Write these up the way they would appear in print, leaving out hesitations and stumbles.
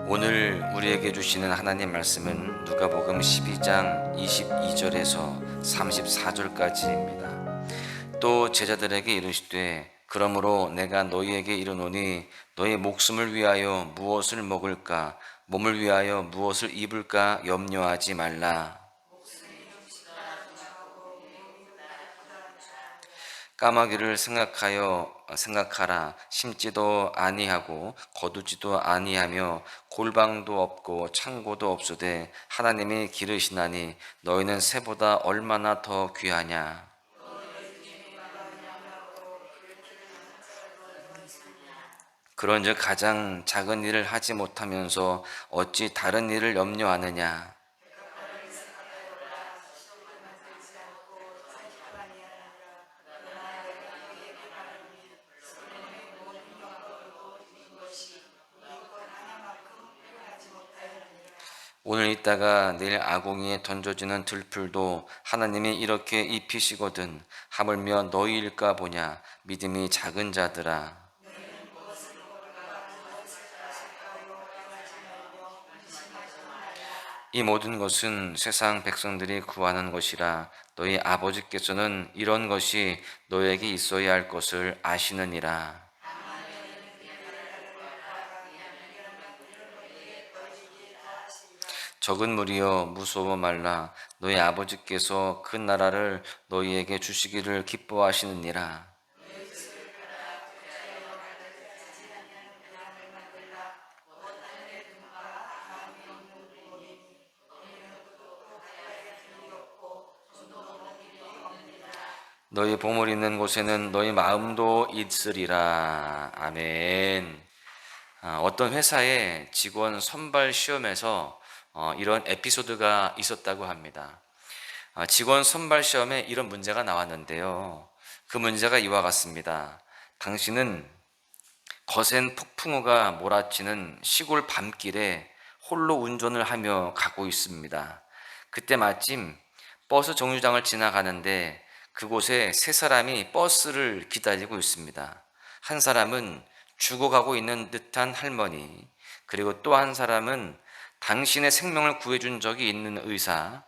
오늘 우리에게 주시는 하나님 말씀은 누가복음 12장 22절에서 34절까지입니다. 또 제자들에게 이르시되 그러므로 내가 너희에게 이르노니 너희 목숨을 위하여 무엇을 먹을까 몸을 위하여 무엇을 입을까 염려하지 말라. 까마귀를 생각하라. 심지도 아니하고 거두지도 아니하며 골방도 없고 창고도 없으되 하나님이 기르시나니 너희는 새보다 얼마나 더 귀하냐. 그런즉 가장 작은 일을 하지 못하면서 어찌 다른 일을 염려하느냐. 오늘 있다가 내일 아궁이에 던져지는 들풀도 하나님이 이렇게 입히시거든 하물며 너희일까 보냐. 믿음이 작은 자들아. 이 모든 것은 세상 백성들이 구하는 것이라 너희 아버지께서는 이런 것이 너에게 있어야 할 것을 아시느니라. 적은 무리여 무서워 말라. 너희 아버지께서 그 나라를 너희에게 주시기를 기뻐하시느니라. 너희 보물 있는 곳에는 너희 마음도 있으리라. 아멘. 어떤 회사의 직원 선발 시험에서 이런 에피소드가 있었다고 합니다. 직원 선발 시험에 이런 문제가 나왔는데요. 그 문제가 이와 같습니다. 당신은 거센 폭풍우가 몰아치는 시골 밤길에 홀로 운전을 하며 가고 있습니다. 그때 마침 버스 정류장을 지나가는데 그곳에 세 사람이 버스를 기다리고 있습니다. 한 사람은 죽어가고 있는 듯한 할머니, 그리고 또 한 사람은 당신의 생명을 구해준 적이 있는 의사,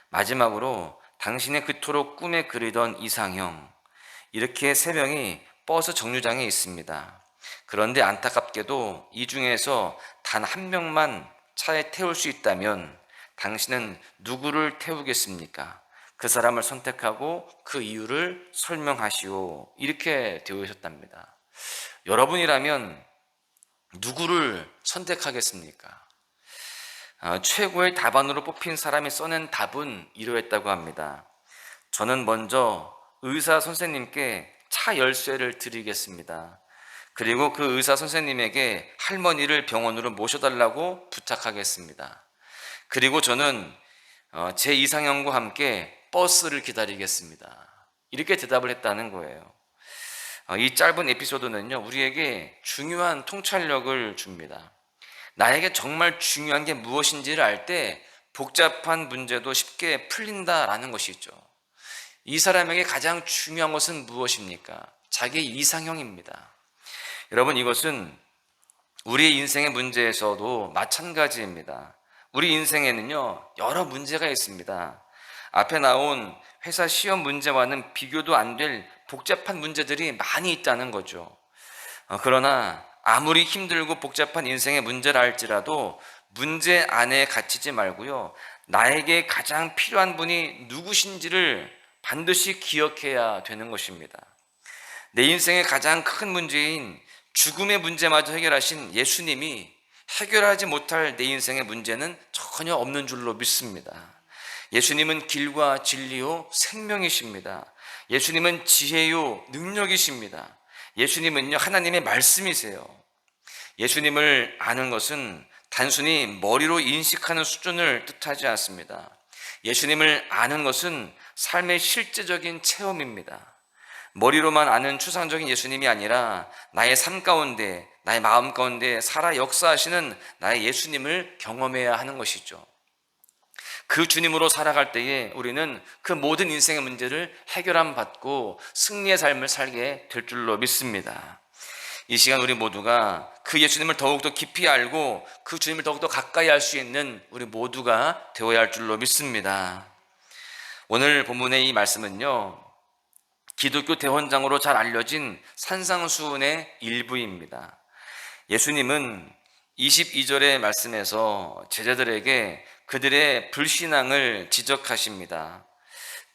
마지막으로 당신의 그토록 꿈에 그리던 이상형, 이렇게 세 명이 버스 정류장에 있습니다. 그런데 안타깝게도 이 중에서 단 한 명만 차에 태울 수 있다면 당신은 누구를 태우겠습니까? 그 사람을 선택하고 그 이유를 설명하시오. 이렇게 되어 있었답니다. 여러분이라면 누구를 선택하겠습니까? 최고의 답안으로 뽑힌 사람이 써낸 답은 이러했다고 합니다. 저는 먼저 의사 선생님께 차 열쇠를 드리겠습니다. 그리고 그 의사 선생님에게 할머니를 병원으로 모셔달라고 부탁하겠습니다. 그리고 저는 제 이상형과 함께 버스를 기다리겠습니다. 이렇게 대답을 했다는 거예요. 이 짧은 에피소드는요, 우리에게 중요한 통찰력을 줍니다. 나에게 정말 중요한 게 무엇인지를 알 때 복잡한 문제도 쉽게 풀린다라는 것이죠. 이 사람에게 가장 중요한 것은 무엇입니까? 자기의 이상형입니다. 여러분, 이것은 우리의 인생의 문제에서도 마찬가지입니다. 우리 인생에는요, 여러 문제가 있습니다. 앞에 나온 회사 시험 문제와는 비교도 안 될 복잡한 문제들이 많이 있다는 거죠. 그러나 아무리 힘들고 복잡한 인생의 문제를 알지라도 문제 안에 갇히지 말고요, 나에게 가장 필요한 분이 누구신지를 반드시 기억해야 되는 것입니다. 내 인생의 가장 큰 문제인 죽음의 문제마저 해결하신 예수님이 해결하지 못할 내 인생의 문제는 전혀 없는 줄로 믿습니다. 예수님은 길과 진리요 생명이십니다. 예수님은 지혜요 능력이십니다. 예수님은요 하나님의 말씀이세요. 예수님을 아는 것은 단순히 머리로 인식하는 수준을 뜻하지 않습니다. 예수님을 아는 것은 삶의 실제적인 체험입니다. 머리로만 아는 추상적인 예수님이 아니라 나의 삶 가운데, 나의 마음 가운데 살아 역사하시는 나의 예수님을 경험해야 하는 것이죠. 그 주님으로 살아갈 때에 우리는 그 모든 인생의 문제를 해결함 받고 승리의 삶을 살게 될 줄로 믿습니다. 이 시간 우리 모두가 그 예수님을 더욱더 깊이 알고 그 주님을 더욱더 가까이 할 수 있는 우리 모두가 되어야 할 줄로 믿습니다. 오늘 본문의 이 말씀은요, 기독교 대헌장으로 잘 알려진 산상수훈의 일부입니다. 예수님은 22절의 말씀에서 제자들에게 그들의 불신앙을 지적하십니다.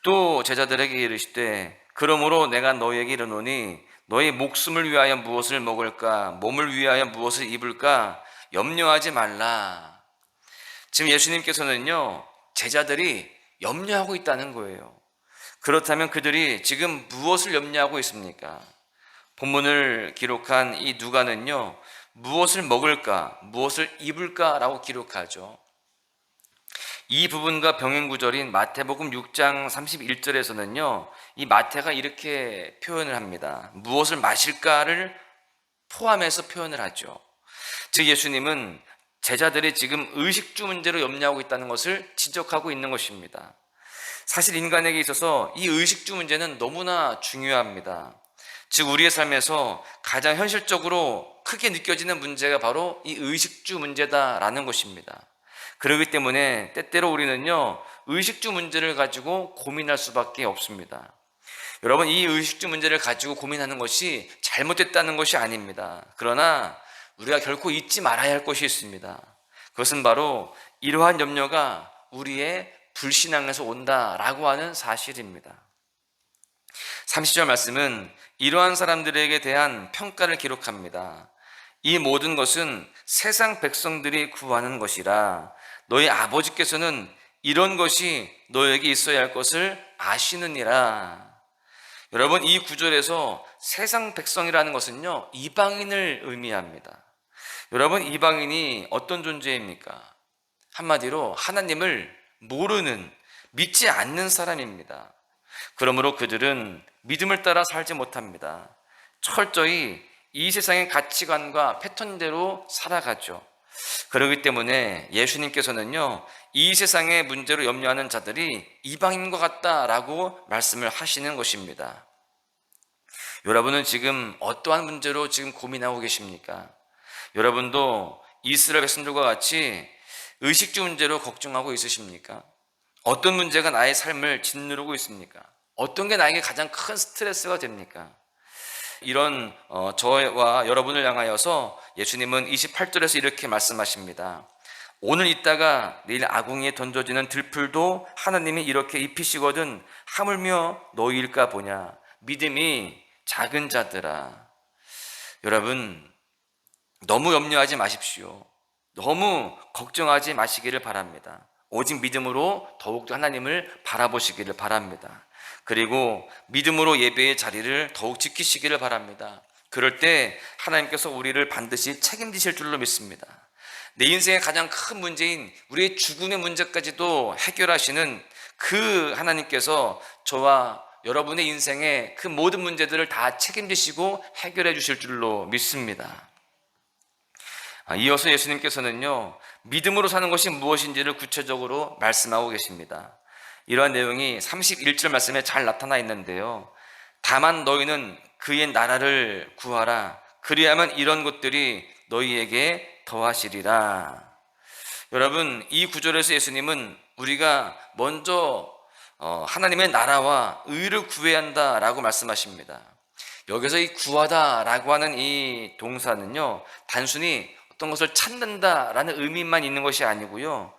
또 제자들에게 이르시되 그러므로 내가 너희에게 이르노니 너희 목숨을 위하여 무엇을 먹을까 몸을 위하여 무엇을 입을까 염려하지 말라. 지금 예수님께서는요, 제자들이 염려하고 있다는 거예요. 그렇다면 그들이 지금 무엇을 염려하고 있습니까? 본문을 기록한 이 누가는요, 무엇을 먹을까 무엇을 입을까라고 기록하죠. 이 부분과 병행 구절인 마태복음 6장 31절에서는요, 이 마태가 이렇게 표현을 합니다. 무엇을 마실까를 포함해서 표현을 하죠. 즉 예수님은 제자들이 지금 의식주 문제로 염려하고 있다는 것을 지적하고 있는 것입니다. 사실 인간에게 있어서 이 의식주 문제는 너무나 중요합니다. 즉 우리의 삶에서 가장 현실적으로 크게 느껴지는 문제가 바로 이 의식주 문제다라는 것입니다. 그렇기 때문에 때때로 우리는요, 의식주 문제를 가지고 고민할 수밖에 없습니다. 여러분, 이 의식주 문제를 가지고 고민하는 것이 잘못됐다는 것이 아닙니다. 그러나 우리가 결코 잊지 말아야 할 것이 있습니다. 그것은 바로 이러한 염려가 우리의 불신앙에서 온다라고 하는 사실입니다. 30절 말씀은 이러한 사람들에게 대한 평가를 기록합니다. 이 모든 것은 세상 백성들이 구하는 것이라 너희 아버지께서는 이런 것이 너에게 있어야 할 것을 아시느니라. 여러분, 이 구절에서 세상 백성이라는 것은요, 이방인을 의미합니다. 여러분, 이방인이 어떤 존재입니까? 한마디로 하나님을 모르는, 믿지 않는 사람입니다. 그러므로 그들은 믿음을 따라 살지 못합니다. 철저히 이 세상의 가치관과 패턴대로 살아가죠. 그렇기 때문에 예수님께서는요, 이 세상의 문제로 염려하는 자들이 이방인과 같다라고 말씀을 하시는 것입니다. 여러분은 지금 어떠한 문제로 지금 고민하고 계십니까? 여러분도 이스라엘 백성들과 같이 의식주 문제로 걱정하고 있으십니까? 어떤 문제가 나의 삶을 짓누르고 있습니까? 어떤 게 나에게 가장 큰 스트레스가 됩니까? 이런 저와 여러분을 향하여서 예수님은 28절에서 이렇게 말씀하십니다. 오늘 있다가 내일 아궁이에 던져지는 들풀도 하나님이 이렇게 입히시거든 하물며 너희일까 보냐. 믿음이 작은 자들아. 여러분, 너무 염려하지 마십시오. 너무 걱정하지 마시기를 바랍니다. 오직 믿음으로 더욱더 하나님을 바라보시기를 바랍니다. 그리고 믿음으로 예배의 자리를 더욱 지키시기를 바랍니다. 그럴 때 하나님께서 우리를 반드시 책임지실 줄로 믿습니다. 내 인생의 가장 큰 문제인 우리의 죽음의 문제까지도 해결하시는 그 하나님께서 저와 여러분의 인생의 그 모든 문제들을 다 책임지시고 해결해 주실 줄로 믿습니다. 이어서 예수님께서는요, 믿음으로 사는 것이 무엇인지를 구체적으로 말씀하고 계십니다. 이러한 내용이 31절 말씀에 잘 나타나 있는데요, 다만 너희는 그의 나라를 구하라. 그리하면 이런 것들이 너희에게 더하시리라. 여러분, 이 구절에서 예수님은 우리가 먼저 하나님의 나라와 의를 구해야 한다라고 말씀하십니다. 여기서 이 구하다라고 하는 이 동사는요, 단순히 어떤 것을 찾는다라는 의미만 있는 것이 아니고요,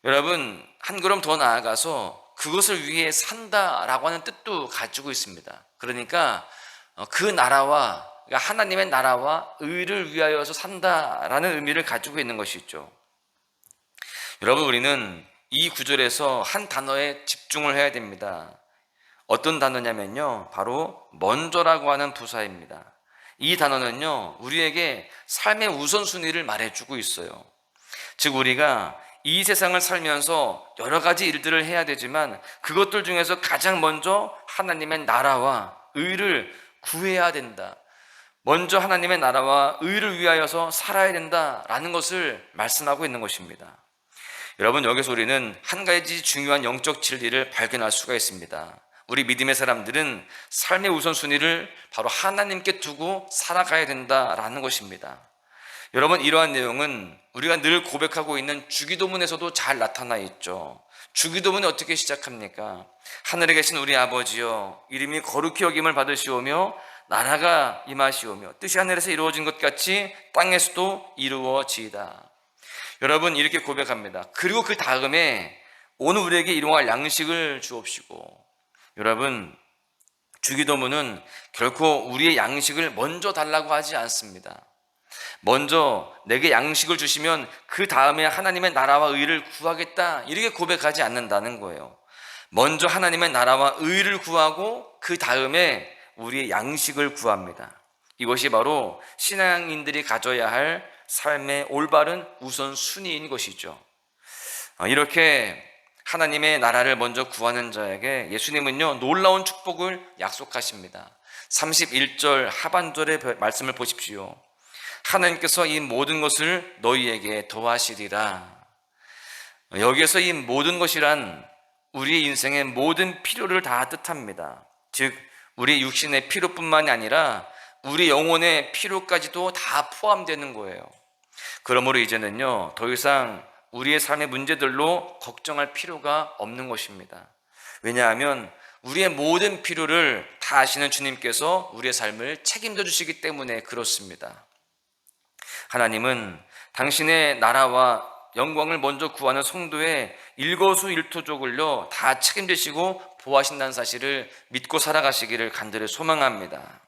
여러분, 한 걸음 더 나아가서 그것을 위해 산다라고 하는 뜻도 가지고 있습니다. 그러니까 그 나라와, 그러니까 하나님의 나라와 의를 위하여서 산다라는 의미를 가지고 있는 것이죠. 여러분, 우리는 이 구절에서 한 단어에 집중을 해야 됩니다. 어떤 단어냐면요, 바로 먼저라고 하는 부사입니다. 이 단어는요, 우리에게 삶의 우선순위를 말해주고 있어요. 즉 우리가 이 세상을 살면서 여러 가지 일들을 해야 되지만 그것들 중에서 가장 먼저 하나님의 나라와 의를 구해야 된다. 먼저 하나님의 나라와 의를 위하여서 살아야 된다라는 것을 말씀하고 있는 것입니다. 여러분, 여기서 우리는 한 가지 중요한 영적 진리를 발견할 수가 있습니다. 우리 믿음의 사람들은 삶의 우선순위를 바로 하나님께 두고 살아가야 된다라는 것입니다. 여러분, 이러한 내용은 우리가 늘 고백하고 있는 주기도문에서도 잘 나타나 있죠. 주기도문이 어떻게 시작합니까? 하늘에 계신 우리 아버지여, 이름이 거룩히 여김을 받으시오며 나라가 임하시오며 뜻이 하늘에서 이루어진 것 같이 땅에서도 이루어지이다. 여러분, 이렇게 고백합니다. 그리고 그 다음에 오늘 우리에게 일용할 양식을 주옵시고. 여러분, 주기도문은 결코 우리의 양식을 먼저 달라고 하지 않습니다. 먼저 내게 양식을 주시면 그 다음에 하나님의 나라와 의를 구하겠다, 이렇게 고백하지 않는다는 거예요. 먼저 하나님의 나라와 의를 구하고 그 다음에 우리의 양식을 구합니다. 이것이 바로 신앙인들이 가져야 할 삶의 올바른 우선순위인 것이죠. 이렇게 하나님의 나라를 먼저 구하는 자에게 예수님은요, 놀라운 축복을 약속하십니다. 31절 하반절의 말씀을 보십시오. 하나님께서 이 모든 것을 너희에게 더하시리라. 여기에서 이 모든 것이란 우리의 인생의 모든 필요를 다 뜻합니다. 즉 우리 육신의 필요뿐만이 아니라 우리 영혼의 필요까지도 다 포함되는 거예요. 그러므로 이제는요, 더 이상 우리의 삶의 문제들로 걱정할 필요가 없는 것입니다. 왜냐하면 우리의 모든 필요를 다 아시는 주님께서 우리의 삶을 책임져 주시기 때문에 그렇습니다. 하나님은 당신의 나라와 영광을 먼저 구하는 성도의 일거수일투족을요 다 책임지시고 보호하신다는 사실을 믿고 살아가시기를 간절히 소망합니다.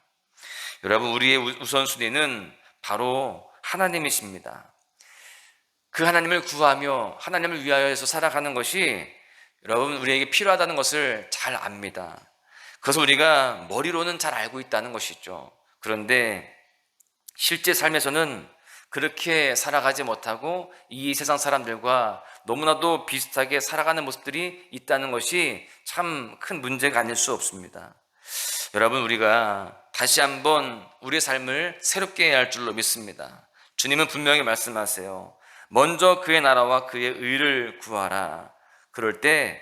여러분, 우리의 우선순위는 바로 하나님이십니다. 그 하나님을 구하며 하나님을 위하여서 살아가는 것이 여러분 우리에게 필요하다는 것을 잘 압니다. 그래서 우리가 머리로는 잘 알고 있다는 것이죠. 그런데 실제 삶에서는 그렇게 살아가지 못하고 이 세상 사람들과 너무나도 비슷하게 살아가는 모습들이 있다는 것이 참 큰 문제가 아닐 수 없습니다. 여러분, 우리가 다시 한번 우리의 삶을 새롭게 해야 할 줄로 믿습니다. 주님은 분명히 말씀하세요. 먼저 그의 나라와 그의 의를 구하라. 그럴 때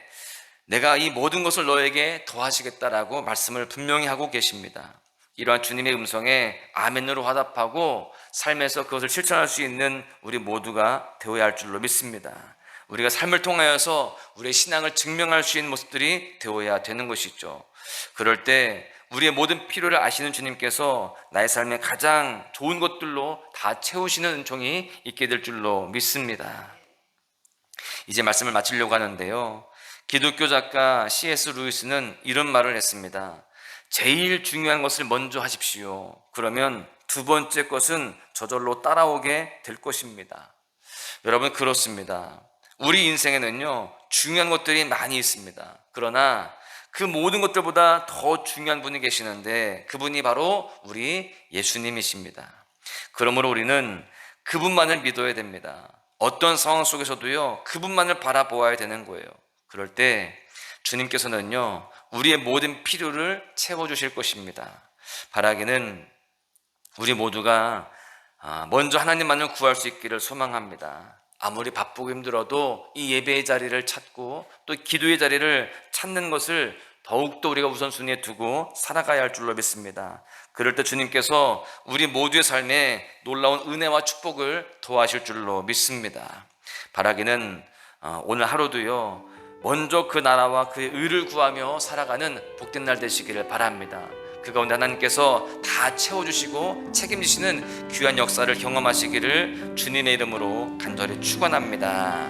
내가 이 모든 것을 너에게 더하시겠다라고 말씀을 분명히 하고 계십니다. 이러한 주님의 음성에 아멘으로 화답하고 삶에서 그것을 실천할 수 있는 우리 모두가 되어야 할 줄로 믿습니다. 우리가 삶을 통하여서 우리의 신앙을 증명할 수 있는 모습들이 되어야 되는 것이죠. 그럴 때 우리의 모든 필요를 아시는 주님께서 나의 삶에 가장 좋은 것들로 다 채우시는 은총이 있게 될 줄로 믿습니다. 이제 말씀을 마치려고 하는데요, 기독교 작가 C.S. 루이스는 이런 말을 했습니다. 제일 중요한 것을 먼저 하십시오. 그러면 두 번째 것은 저절로 따라오게 될 것입니다. 여러분, 그렇습니다. 우리 인생에는요 중요한 것들이 많이 있습니다. 그러나 그 모든 것들보다 더 중요한 분이 계시는데 그분이 바로 우리 예수님이십니다. 그러므로 우리는 그분만을 믿어야 됩니다. 어떤 상황 속에서도요 그분만을 바라보아야 되는 거예요. 그럴 때 주님께서는요 우리의 모든 필요를 채워주실 것입니다. 바라기는 우리 모두가 먼저 하나님만을 구할 수 있기를 소망합니다. 아무리 바쁘고 힘들어도 이 예배의 자리를 찾고 또 기도의 자리를 찾는 것을 더욱더 우리가 우선순위에 두고 살아가야 할 줄로 믿습니다. 그럴 때 주님께서 우리 모두의 삶에 놀라운 은혜와 축복을 더하실 줄로 믿습니다. 바라기는 오늘 하루도요 먼저 그 나라와 그의 의를 구하며 살아가는 복된 날 되시기를 바랍니다. 그 가운데 하나님께서 다 채워주시고 책임지시는 귀한 역사를 경험하시기를 주님의 이름으로 간절히 축원합니다.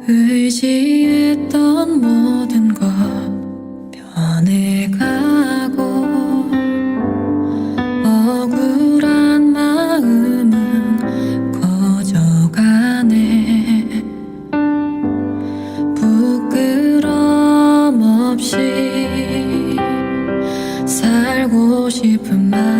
의지했던 모든 것 변해가고 억울한 마음은 꺼져가네. 부끄럼 없이 살고 싶은 마음